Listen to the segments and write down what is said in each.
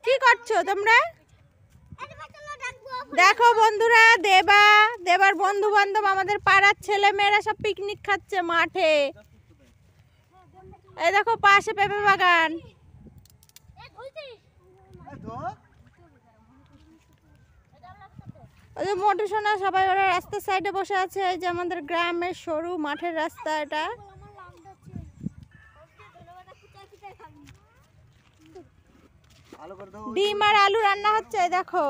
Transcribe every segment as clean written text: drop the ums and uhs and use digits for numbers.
কি করছো তোমরা? দেখো বন্ধুরা, দেবার বন্ধু বান্ধব আমাদের পাড়ার ছেলে মেয়েরা সব পিকনিক খাচ্ছে মাঠে। এই দেখো পাশে পেঁপে বাগান। ওই যে মোটু সোনা সবাই ওরা রাস্তার সাইডে বসে আছে। এই যে আমাদের গ্রামের সরু মাঠের রাস্তা এটা। ডিম আর আলু রান্না হচ্ছে দেখো।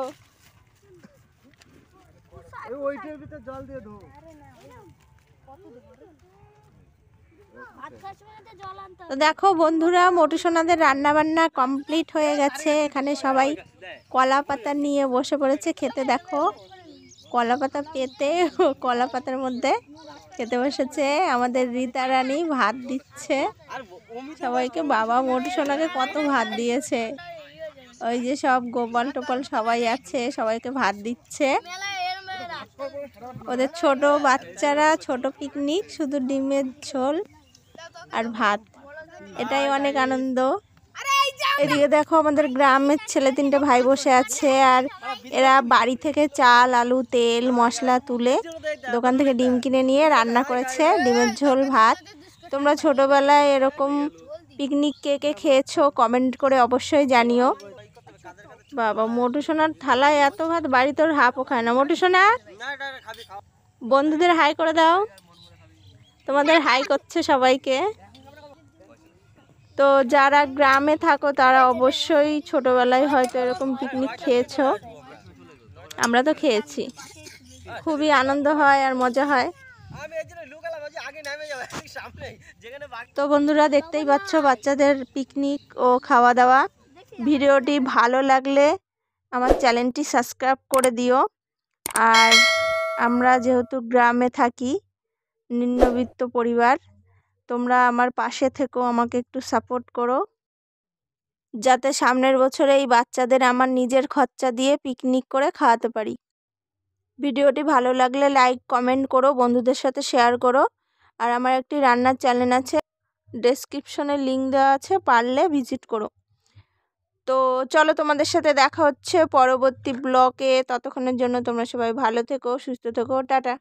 তো দেখো বন্ধুরা, মোটু সোনাদের রান্না বান্না কমপ্লিট হয়ে গেছে। এখানে সবাই কলা পাতা নিয়ে বসে পড়েছে খেতে। দেখো কলা পাতা পেতে কলা পাতার মধ্যে খেতে বসেছে। আমাদের রীতা রানী ভাত দিচ্ছে সবাইকে। বাবা মোটু সোনাকে কত ভাত দিয়েছে। ওই যে সব গোপাল টোপাল সবাই আছে, সবাইকে ভাত দিচ্ছে। ওদের ছোট বাচ্চারা, ছোট পিকনিক, শুধু ডিমের ঝোল আর ভাত, এটাই অনেক আনন্দ। এদিকে দেখো আমাদের গ্রামের ছেলে তিনটে ভাই বসে আছে, আর এরা বাড়ি থেকে চাল আলু তেল মশলা তুলে দোকান থেকে ডিম কিনে নিয়ে রান্না করেছে ডিমের ঝোল ভাত। তোমরা ছোটবেলায় এরকম পিকনিক কে কে খেয়েছো কমেন্ট করে অবশ্যই জানিও। বাবা মোটু সোনার থালায় এত ভাত, বাড়ি তোর হাফও খায় না। মোটু সোনা বন্ধুদের হাই করে দাও। তোমাদের হাই করছে সবাইকে। তো যারা গ্রামে থাকো তারা অবশ্যই ছোটবেলায় হয়তো এরকম পিকনিক খেয়েছো। আমরা তো খেয়েছি, খুবই আনন্দ হয় আর মজা হয়। তো বন্ধুরা দেখতেই পাচ্ছ বাচ্চাদের পিকনিক ও খাওয়া দাওয়া। ভিডিওটি ভালো লাগলে আমার চ্যানেলটি সাবস্ক্রাইব করে দিও। আর আমরা যেহেতু গ্রামে থাকি, নিম্নবিত্ত পরিবার, তোমরা আমার পাশে থেকো, আমাকে একটু সাপোর্ট করো, যাতে সামনের বছরে এই বাচ্চাদের আমার নিজের খরচা দিয়ে পিকনিক করে খাওয়াতে পারি। ভিডিওটি ভালো লাগলে লাইক কমেন্ট করো, বন্ধুদের সাথে শেয়ার করো। আর আমার একটি রান্নার চ্যানেল আছে, ডেসক্রিপশনে লিঙ্ক দেওয়া আছে, পারলে ভিজিট করো। তো চলো তোমাদের সাথে দেখা হচ্ছে পরবর্তী ব্লগে। ততক্ষণের জন্য তোমরা সবাই ভালো থেকো, সুস্থ থেকো, টাটা।